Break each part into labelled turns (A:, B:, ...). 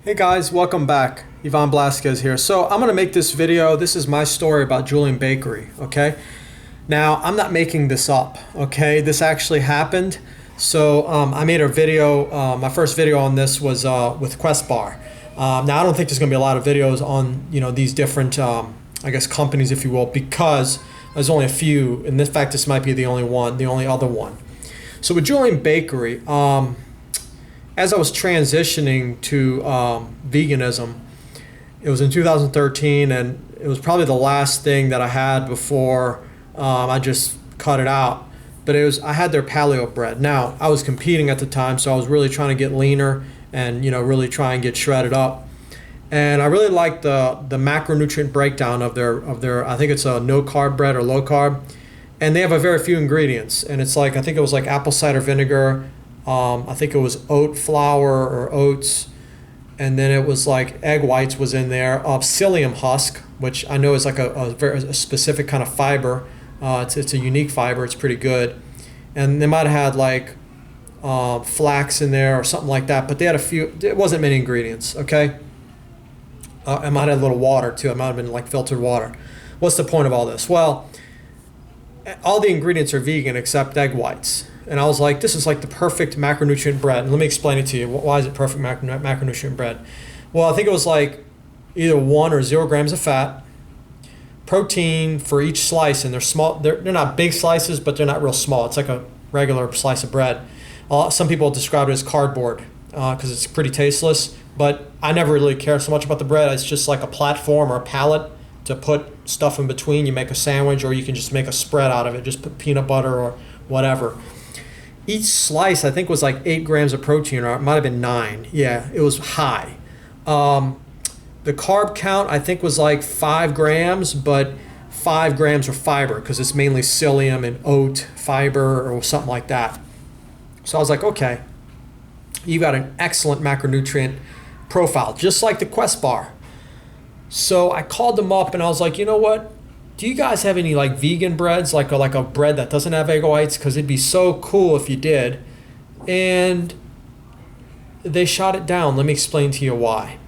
A: Hey guys, welcome back. Ivan Blasquez here. So I'm going to make this video. This is my story about Julian Bakery, okay? Now, I'm not making this up, okay? This actually happened. So I made a video, my first video on this was with Quest Bar. Now, I don't think there's going to be a lot of videos on, these different, I guess, companies, if you will, because there's only a few. And in fact, this might be the only other one. So with Julian Bakery, as I was transitioning to veganism, it was in 2013, and it was probably the last thing that I had before I just cut it out. But I had their Paleo bread. Now, I was competing at the time, so I was really trying to get leaner and really try and get shredded up. And I really liked the macronutrient breakdown of their I think it's a no carb bread or low carb, and they have a very few ingredients. And it's like I think it was like apple cider vinegar. I think it was oat flour or oats, and then it was like egg whites was in there, psyllium husk, which I know is like a very specific kind of fiber. It's a unique fiber. It's pretty good, and they might have had like flax in there or something like that. But they had a few. It wasn't many ingredients. Okay. It might have had a little water too. It might have been like filtered water. What's the point of all this? Well, all the ingredients are vegan except egg whites. And I was like, this is like the perfect macronutrient bread. And let me explain it to you. Why is it perfect macronutrient bread? Well, I think it was like either 1 or 0 grams of fat, protein for each slice, and they're small. They're not big slices, but they're not real small. It's like a regular slice of bread. Some people describe it as cardboard because it's pretty tasteless. But I never really care so much about the bread. It's just like a platform or a pallet to put stuff in between. You make a sandwich, or you can just make a spread out of it. Just put peanut butter or whatever. Each slice, I think, was like 8 grams of protein, or it might have been 9. Yeah, it was high. The carb count, I think, was like 5 grams, but 5 grams of fiber because it's mainly psyllium and oat fiber or something like that. So I was like, okay, you got an excellent macronutrient profile, just like the Quest Bar. So I called them up and I was like, you know what? Do you guys have any like vegan breads, like a bread that doesn't have egg whites? Because it'd be so cool if you did. And they shot it down. Let me explain to you why.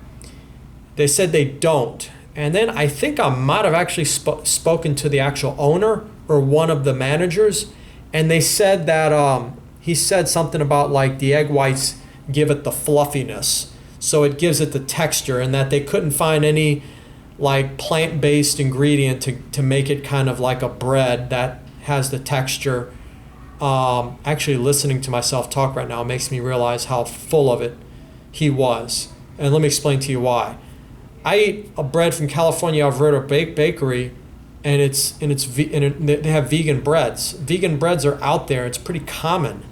A: They said they don't. And then I think I might have actually spoken to the actual owner or one of the managers, and they said that he said something about like the egg whites give it the fluffiness, so it gives it the texture, and that they couldn't find any like plant-based ingredient to make it kind of like a bread that has the texture. Actually, listening to myself talk right now makes me realize how full of it he was. And let me explain to you why. I ate a bread from California, Alvarado Bakery, and they have vegan breads. Vegan breads are out there. It's pretty common.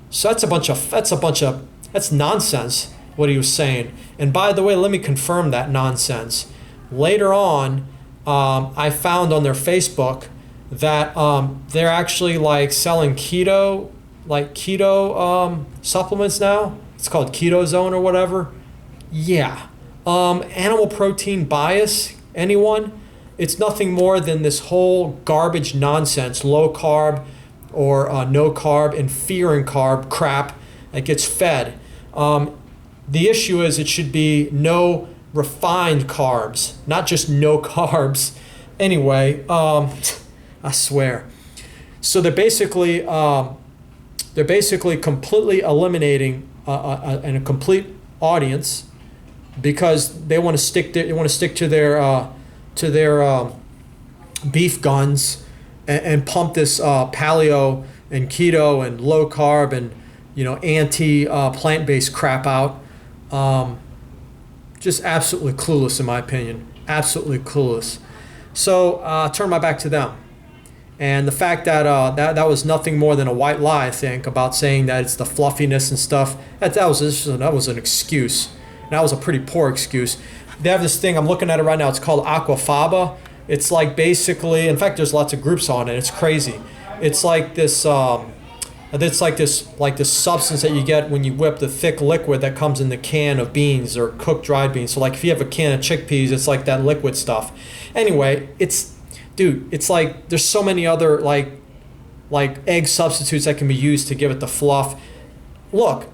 A: So that's nonsense what he was saying. And by the way, let me confirm that nonsense. Later on, I found on their Facebook that they're actually like selling keto supplements now. It's called Keto Zone or whatever. Yeah. Animal protein bias, anyone? It's nothing more than this whole garbage nonsense, low carb or no carb and fear and carb crap that gets fed. The issue is it should be no refined carbs, not just no carbs. Anyway, I swear. So they're basically completely eliminating a complete audience because they want to stick to their beef guns and pump this paleo and keto and low carb and anti plant-based crap out. Just absolutely clueless in my opinion. Absolutely clueless. So I turned my back to them. And the fact that that was nothing more than a white lie, I think, about saying that it's the fluffiness and stuff, that was an excuse. And that was a pretty poor excuse. They have this thing, I'm looking at it right now, it's called aquafaba. It's like basically, in fact, there's lots of groups on it. It's crazy. It's like this substance that you get when you whip the thick liquid that comes in the can of beans or cooked dried beans. So like if you have a can of chickpeas, it's like that liquid stuff. Anyway, it's like there's so many other like egg substitutes that can be used to give it the fluff. Look,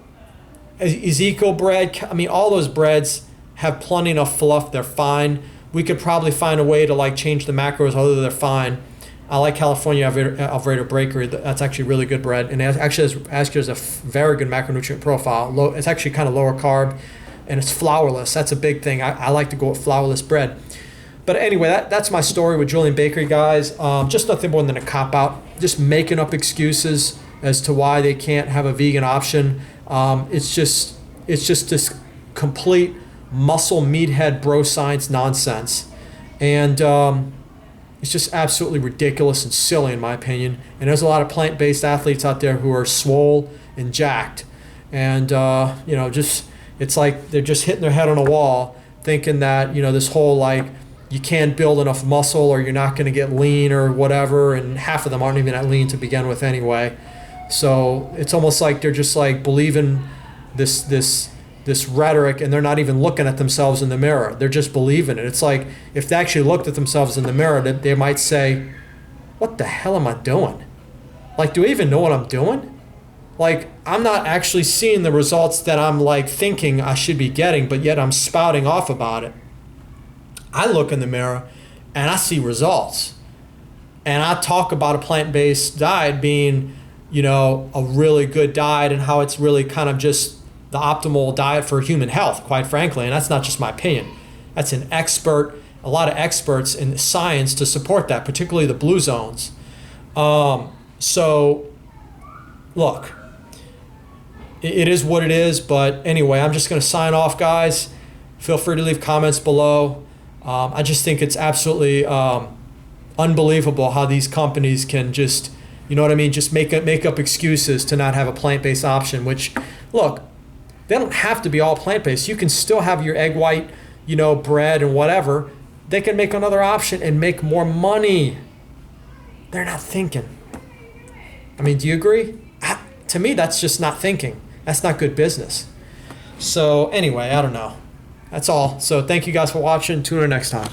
A: Ezekiel bread, I mean, all those breads have plenty enough fluff. They're fine. We could probably find a way to like change the macros, although they're fine. I like California Alvarado Bakery. That's actually really good bread, and it actually has a very good macronutrient profile. It's actually kind of lower carb, and it's flourless. That's a big thing. I like to go with flourless bread. But anyway, that's my story with Julian Bakery, guys. Just nothing more than a cop-out. Just making up excuses as to why they can't have a vegan option. It's just this complete muscle meathead bro science nonsense. And it's just absolutely ridiculous and silly in my opinion. And there's a lot of plant-based athletes out there who are swole and jacked. And, just it's like they're just hitting their head on a wall thinking that, this whole like, you can't build enough muscle or you're not going to get lean or whatever. And half of them aren't even that lean to begin with anyway. So it's almost like they're just like believing this rhetoric, and they're not even looking at themselves in the mirror. They're just believing it. It's like if they actually looked at themselves in the mirror, they might say, what the hell am I doing? Like, do I even know what I'm doing? Like, I'm not actually seeing the results that I'm like thinking I should be getting, but yet I'm spouting off about it. I look in the mirror and I see results. And I talk about a plant-based diet being, a really good diet and how it's really kind of just the optimal diet for human health, quite frankly. And that's not just my opinion. That's a lot of experts in science to support that, particularly the blue zones. So, look, it is what it is. But anyway, I'm just going to sign off, guys. Feel free to leave comments below. I just think it's absolutely unbelievable how these companies can just, just make up excuses to not have a plant-based option, which, look, they don't have to be all plant-based. You can still have your egg white, bread and whatever. They can make another option and make more money. They're not thinking. I mean, do you agree? To me, that's just not thinking. That's not good business. So anyway, I don't know. That's all. So thank you guys for watching. Tune in next time.